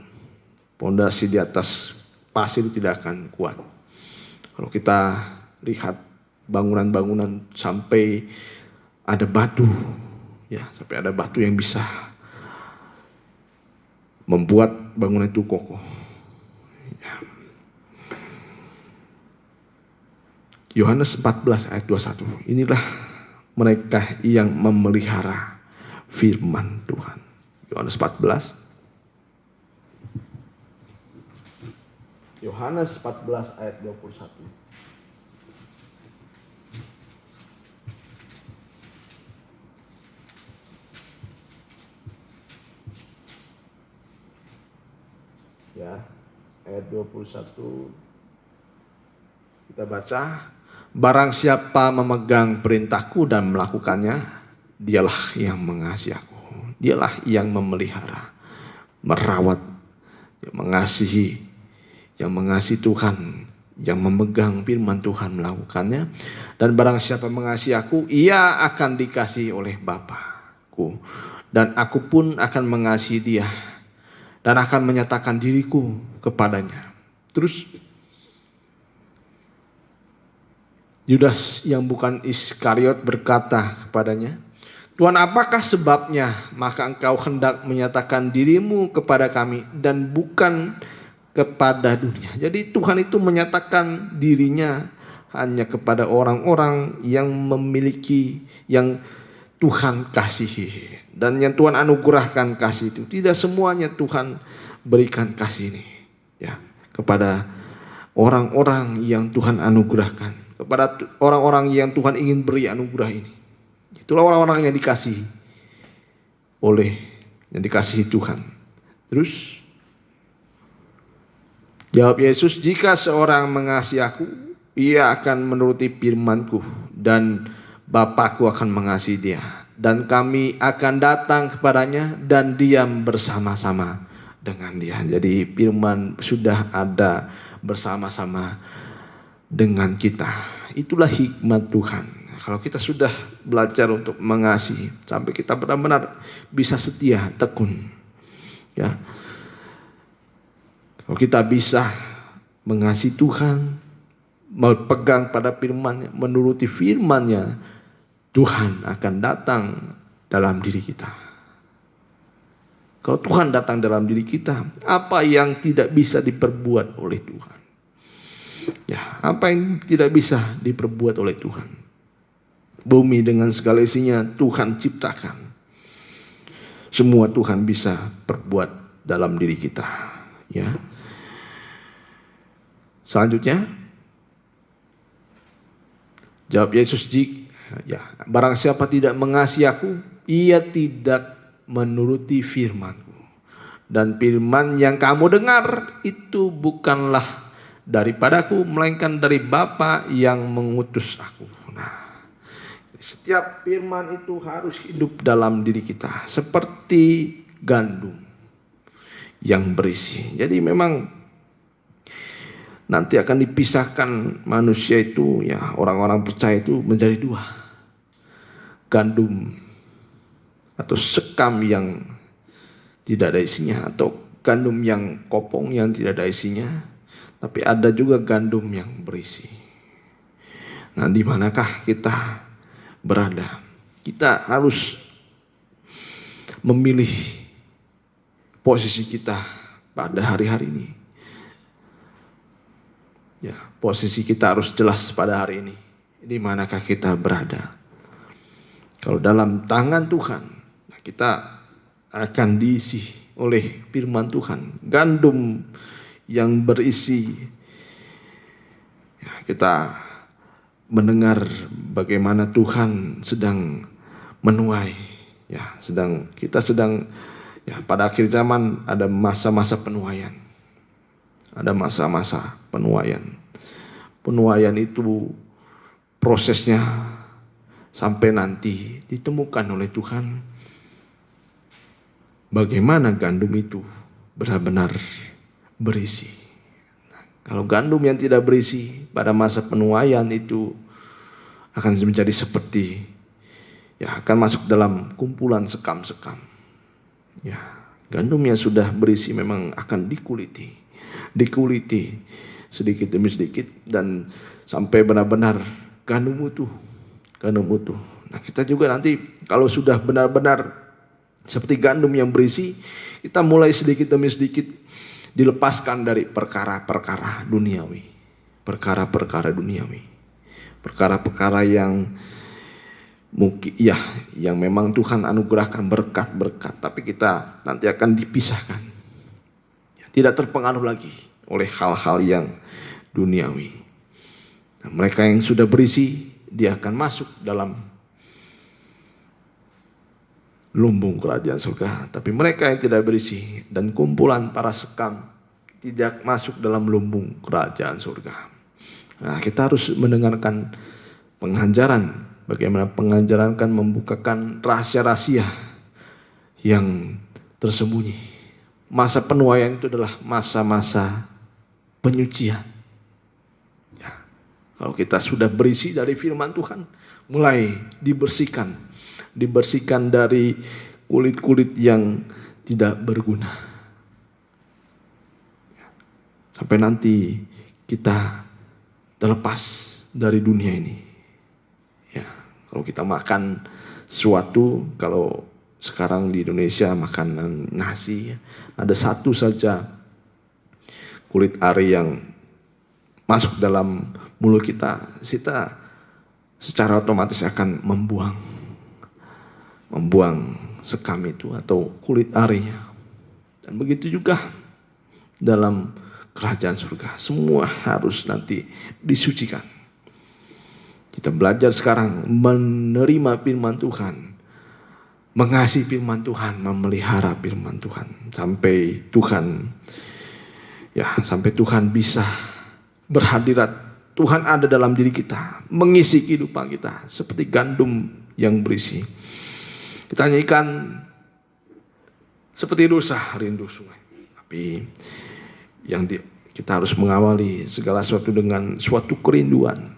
Pondasi di atas pasir tidak akan kuat. Kalau kita lihat bangunan-bangunan sampai ada batu, ya, sampai ada batu yang bisa membuat bangunan itu kokoh. Ya. Yohanes 14 ayat 21. Inilah mereka yang memelihara firman Tuhan. Yohanes 14. Yohanes 14 ayat 21. Ya, ayat 21 kita baca, barang siapa memegang perintahku dan melakukannya, dialah yang mengasihi aku. Dialah yang memelihara, merawat, yang mengasihi Tuhan, yang memegang firman Tuhan melakukannya. Dan barang siapa mengasihi aku, ia akan dikasihi oleh Bapa-Ku. Dan aku pun akan mengasihi dia dan akan menyatakan diriku kepadanya. Terus Yudas yang bukan Iskariot berkata kepadanya, Tuhan, apakah sebabnya maka engkau hendak menyatakan dirimu kepada kami dan bukan kepada dunia? Jadi Tuhan itu menyatakan dirinya hanya kepada orang-orang yang memiliki, yang Tuhan kasihi dan yang Tuhan anugerahkan kasih itu. Tidak semuanya Tuhan berikan kasih ini, ya, kepada orang-orang yang Tuhan anugerahkan, kepada orang-orang yang Tuhan ingin beri anugerah ini. Itulah orang-orang yang dikasihi Tuhan. Terus jawab Yesus, jika seorang mengasihi aku, ia akan menuruti firman-Ku, dan Bapa-Ku akan mengasihi dia, dan kami akan datang kepadanya dan diam bersama-sama dengan dia. Jadi firman sudah ada bersama-sama dengan kita. Itulah hikmat Tuhan. Kalau kita sudah belajar untuk mengasihi sampai kita benar-benar bisa setia, tekun, ya. Kalau kita bisa mengasihi Tuhan, berpegang pada firman-Nya, menuruti firman-Nya, Tuhan akan datang dalam diri kita. Kalau Tuhan datang dalam diri kita, apa yang tidak bisa diperbuat oleh Tuhan? Ya, apa yang tidak bisa diperbuat oleh Tuhan? Bumi dengan segala isinya Tuhan ciptakan. Semua Tuhan bisa perbuat dalam diri kita, ya. Selanjutnya, jawab Yesus, barang siapa tidak mengasihi aku, ia tidak menuruti firman-Ku. Dan firman yang kamu dengar itu bukanlah daripadaku, melainkan dari Bapa yang mengutus aku. Nah, setiap firman itu harus hidup dalam diri kita seperti gandum yang berisi. Jadi memang nanti akan dipisahkan manusia itu, ya, orang-orang percaya itu menjadi dua. Gandum atau sekam yang tidak ada isinya, atau gandum yang kopong yang tidak ada isinya. Tapi ada juga gandum yang berisi. Nah, di manakah kita berada? Kita harus memilih posisi kita pada hari-hari ini. Ya, posisi kita harus jelas pada hari ini. Di manakah kita berada? Kalau dalam tangan Tuhan, kita akan diisi oleh firman Tuhan. Gandum yang berisi, ya, kita mendengar bagaimana Tuhan sedang menuai, ya, kita sedang ya, pada akhir zaman ada masa-masa penuaian. Ada masa-masa penuaian. Penuaian itu prosesnya sampai nanti ditemukan oleh Tuhan bagaimana gandum itu benar-benar berisi. Nah, kalau gandum yang tidak berisi pada masa penuaian itu akan menjadi seperti, ya, akan masuk dalam kumpulan sekam-sekam. Ya, gandum yang sudah berisi memang akan dikuliti sedikit demi sedikit dan sampai benar-benar gandum utuh. Nah, kita juga nanti kalau sudah benar-benar seperti gandum yang berisi, kita mulai sedikit demi sedikit dilepaskan dari perkara-perkara duniawi. Perkara-perkara yang mungkin, ya, yang memang Tuhan anugerahkan berkat-berkat, tapi kita nanti akan dipisahkan. Tidak terpengaruh lagi oleh hal-hal yang duniawi. Nah, mereka yang sudah berisi, dia akan masuk dalam lumbung kerajaan surga. Tapi mereka yang tidak berisi dan kumpulan para sekam tidak masuk dalam lumbung kerajaan surga. Nah, kita harus mendengarkan pengajaran. Bagaimana pengajaran akan membukakan rahasia-rahasia yang tersembunyi. Masa penuaian itu adalah masa-masa penyucian. Ya, kalau kita sudah berisi dari firman Tuhan, mulai dibersihkan dari kulit-kulit yang tidak berguna. Sampai nanti kita terlepas dari dunia ini. Ya, kalau kita makan sesuatu, kalau sekarang di Indonesia makanan nasi, ada satu saja kulit ari yang masuk dalam mulut kita secara otomatis akan membuang sekam itu atau kulit arinya. Dan begitu juga dalam kerajaan surga, semua harus nanti disucikan. Kita belajar sekarang menerima firman Tuhan, mengasihi firman Tuhan, memelihara firman Tuhan sampai Tuhan bisa berhadirat. Tuhan ada dalam diri kita, mengisi kehidupan kita seperti gandum yang berisi. Kita nyanyikan seperti rusa rindu sungai. Tapi kita harus mengawali segala sesuatu dengan suatu kerinduan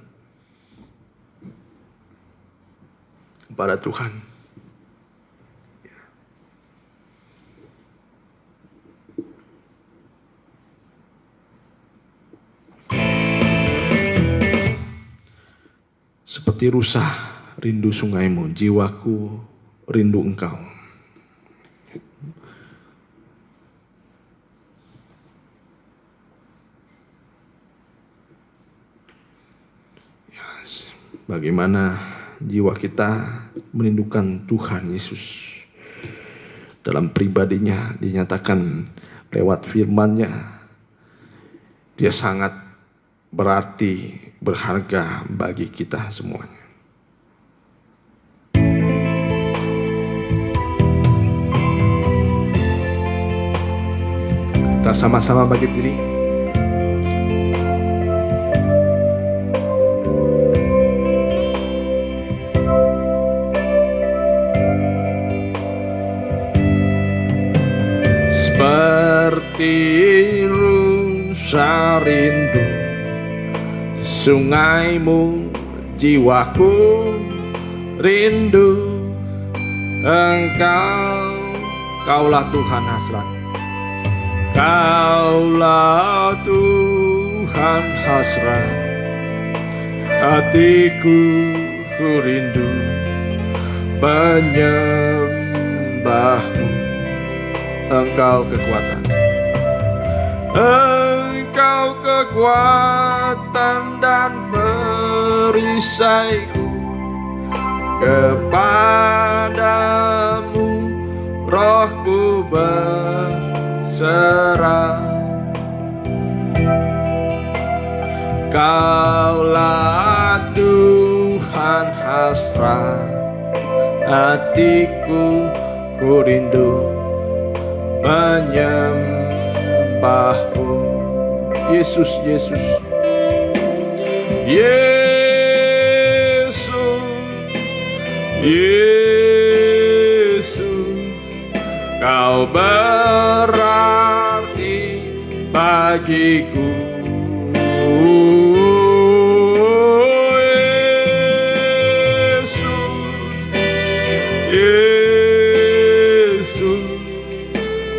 kepada Tuhan. Seperti rusa rindu sungaimu, jiwaku rindu engkau. Bagaimana jiwa kita merindukan Tuhan Yesus. Dalam pribadinya dinyatakan lewat firman-Nya. Dia sangat berarti, berharga bagi kita semuanya. Kita sama-sama bangkit diri. Seperti rusa rindu sungaimu, jiwaku rindu engkau. Kaulah Tuhan hasrat, Kaulah Tuhan hasrat, hatiku ku rindu menyembahmu. Engkau kekuatan, Engkau kekuatan dan perisaiku. Kepadamu rohku berserah. Kaulah Tuhan hasrat, hatiku ku rindu menyembahmu. Yesus, Yesus, Yesus, Yesus, Kau berarti bagiku.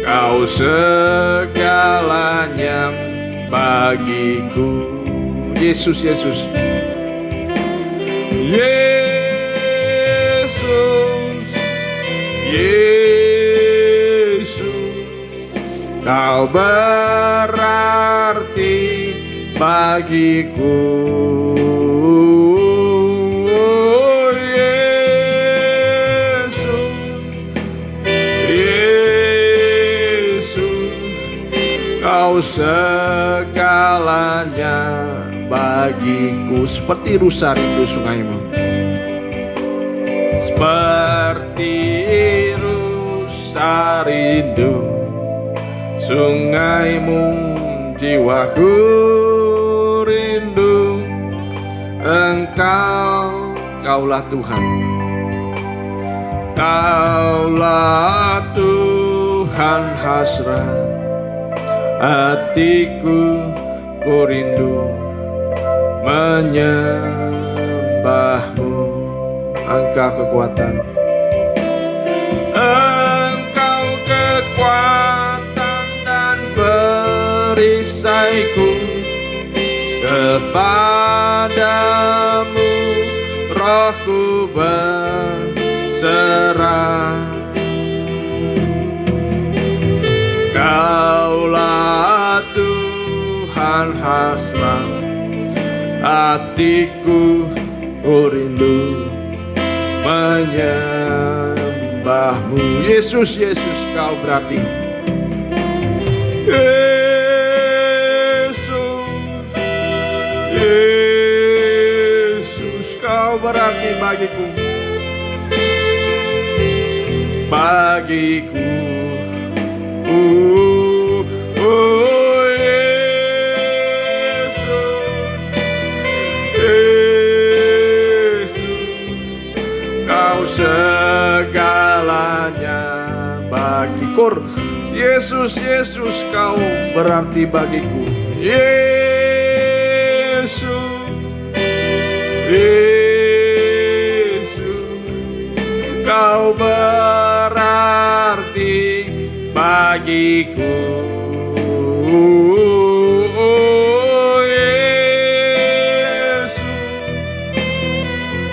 Kau segalanya bagiku. Yesus, Yesus, Yesus, Yesus, Kau berarti bagiku. Kau segalanya bagiku. Seperti rusa rindu sungaimu, seperti rusa rindu sungaimu, jiwaku rindu Engkau. Kaulah Tuhan, Kaulah Tuhan hasrat, hatiku ku rindu menyembahmu. Engkau kekuatan, Engkau kekuatan dan perisaiku. Kepadamu rohku berserah. Kaulah Tuhan hasrat, hatiku ku rindu menyembahmu. Yesus, Yesus, Kau berarti. Yesus, Yesus, bagiku. Bagiku. Oh Yesus, Yesus, Kau segalanya bagiku. Yesus, Yesus, Kau berarti bagiku. Yesus, Yesus, Kau berarti bagiku. Oh Yesus,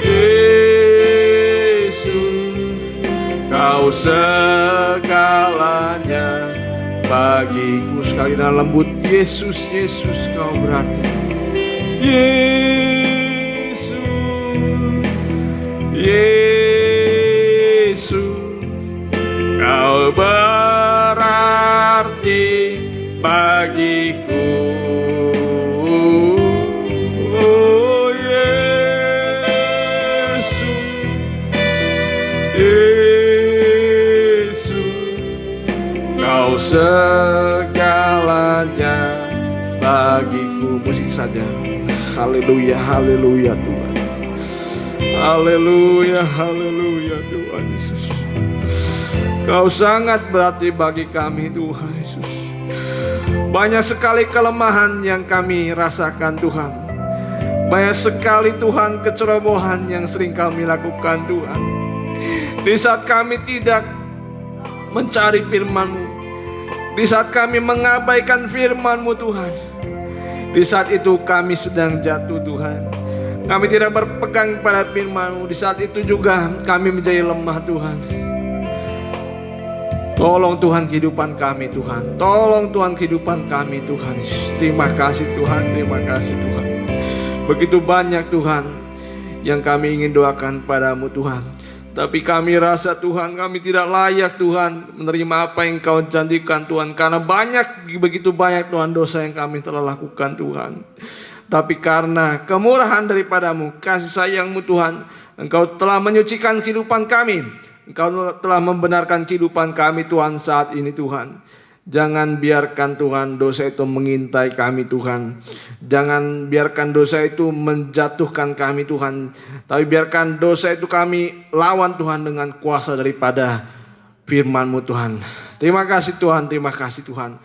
Yesus, Kau segalanya bagiku. Sekali dalam lembut, Yesus, Yesus, Kau berarti. Yesus, Yesus, Kau berarti bagiku. Oh Yesus, Yesus, Kau segalanya bagiku. Musik saja. Haleluya, haleluya Tuhan. Haleluya, haleluya Tuhan Yesus. Kau sangat berarti bagi kami Tuhan Yesus. Banyak sekali kelemahan yang kami rasakan Tuhan. Banyak sekali Tuhan kecerobohan yang sering kami lakukan Tuhan. Di saat kami tidak mencari firman-Mu, di saat kami mengabaikan firman-Mu Tuhan, di saat itu kami sedang jatuh Tuhan. Kami tidak berpegang pada firman-Mu. Di saat itu juga kami menjadi lemah Tuhan. Tolong Tuhan kehidupan kami Tuhan. Tolong Tuhan kehidupan kami Tuhan. Terima kasih Tuhan. Terima kasih Tuhan. Begitu banyak Tuhan yang kami ingin doakan padamu Tuhan. Tapi kami rasa Tuhan kami tidak layak Tuhan menerima apa yang Kau janjikan Tuhan. Karena begitu banyak Tuhan dosa yang kami telah lakukan Tuhan. Tapi karena kemurahan daripadamu, kasih sayang-Mu Tuhan, Engkau telah menyucikan kehidupan kami. Engkau telah membenarkan kehidupan kami Tuhan saat ini Tuhan. Jangan biarkan Tuhan dosa itu mengintai kami Tuhan. Jangan biarkan dosa itu menjatuhkan kami Tuhan. Tapi biarkan dosa itu kami lawan Tuhan dengan kuasa daripada firman-Mu Tuhan. Terima kasih Tuhan, terima kasih Tuhan.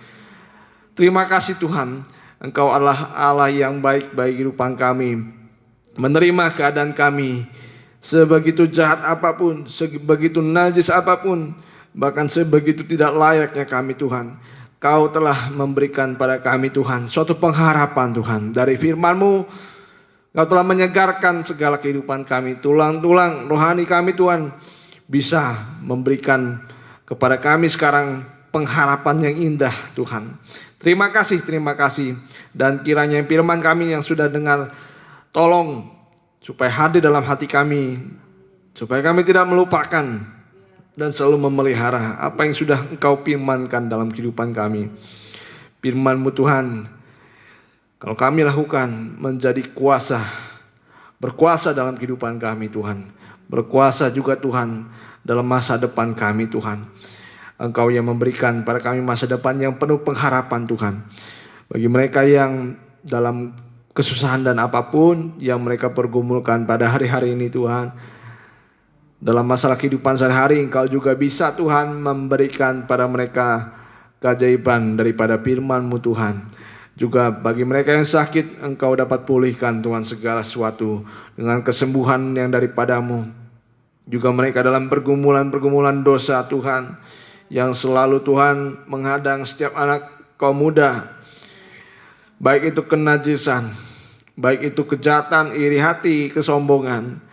Terima kasih Tuhan. Engkau adalah Allah yang baik bagi kehidupan kami. Menerima keadaan kami. Sebegitu jahat apapun, sebegitu najis apapun, bahkan sebegitu tidak layaknya kami Tuhan, Kau telah memberikan pada kami Tuhan suatu pengharapan Tuhan. Dari firman-Mu Kau telah menyegarkan segala kehidupan kami. Tulang-tulang rohani kami Tuhan bisa memberikan kepada kami sekarang pengharapan yang indah Tuhan. Terima kasih, terima kasih. Dan kiranya firman kami yang sudah dengar, tolong supaya hadir dalam hati kami, supaya kami tidak melupakan dan selalu memelihara apa yang sudah Engkau firmankan dalam kehidupan kami. Firman-Mu Tuhan, kalau kami lakukan menjadi kuasa, berkuasa dalam kehidupan kami Tuhan. Berkuasa juga Tuhan dalam masa depan kami Tuhan. Engkau yang memberikan pada kami masa depan yang penuh pengharapan Tuhan. Bagi mereka yang dalam kesusahan dan apapun yang mereka pergumulkan pada hari-hari ini Tuhan, dalam masalah kehidupan sehari-hari, Engkau juga bisa Tuhan memberikan pada mereka keajaiban daripada firman-Mu Tuhan. Juga bagi mereka yang sakit, Engkau dapat pulihkan Tuhan segala sesuatu dengan kesembuhan yang daripada-Mu. Juga mereka dalam pergumulan-pergumulan dosa Tuhan, yang selalu Tuhan menghadang setiap anak kaum muda, baik itu kenajisan, baik itu kejahatan, iri hati, kesombongan,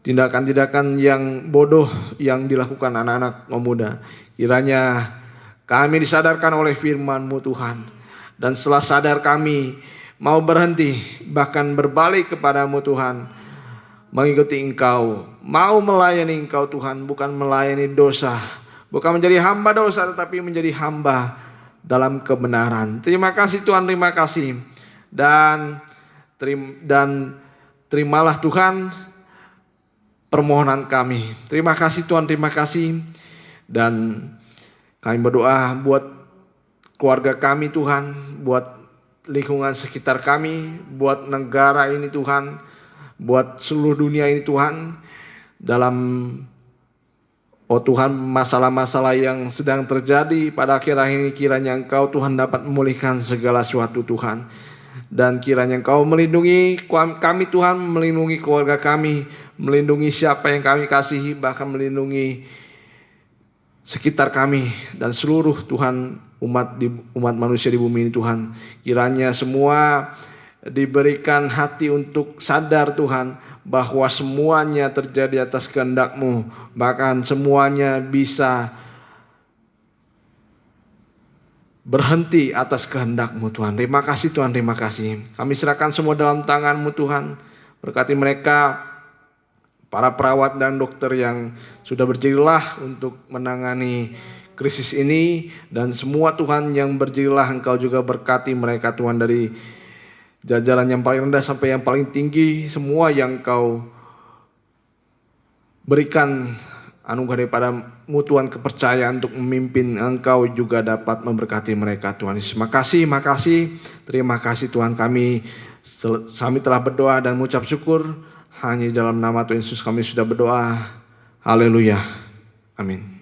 tindakan-tindakan yang bodoh yang dilakukan anak-anak kaum muda. Kiranya kami disadarkan oleh firman-Mu Tuhan, dan setelah sadar kami mau berhenti, bahkan berbalik kepadamu Tuhan, mengikuti Engkau, mau melayani Engkau Tuhan, bukan melayani dosa, bukan menjadi hamba dosa, tetapi menjadi hamba dalam kebenaran. Terima kasih Tuhan, terima kasih. Dan terimalah Tuhan permohonan kami. Terima kasih Tuhan, terima kasih. Dan kami berdoa buat keluarga kami Tuhan, buat lingkungan sekitar kami, buat negara ini Tuhan, buat seluruh dunia ini Tuhan, dalam Tuhan, masalah-masalah yang sedang terjadi pada akhir-akhir ini, kiranya Engkau Tuhan dapat memulihkan segala sesuatu Tuhan. Dan kiranya Engkau melindungi kami Tuhan, melindungi keluarga kami, melindungi siapa yang kami kasihi, bahkan melindungi sekitar kami dan seluruh Tuhan umat manusia di bumi ini Tuhan. Kiranya semua diberikan hati untuk sadar Tuhan, bahwa semuanya terjadi atas kehendak-Mu, bahkan semuanya bisa berhenti atas kehendak-Mu Tuhan. Terima kasih Tuhan, terima kasih. Kami serahkan semua dalam tangan-Mu Tuhan. Berkati mereka, para perawat dan dokter yang sudah berjerilah untuk menangani krisis ini, dan semua Tuhan yang berjerilah, Engkau juga berkati mereka Tuhan, dari jajaran yang paling rendah sampai yang paling tinggi, semua yang Kau berikan anugerah daripada-Mu Tuhan, kepercayaan untuk memimpin, Engkau juga dapat memberkati mereka Tuhan Yesus. Terima kasih, terima kasih Tuhan. Kami telah berdoa dan mengucap syukur hanya dalam nama Tuhan Yesus kami sudah berdoa. Haleluya, amin.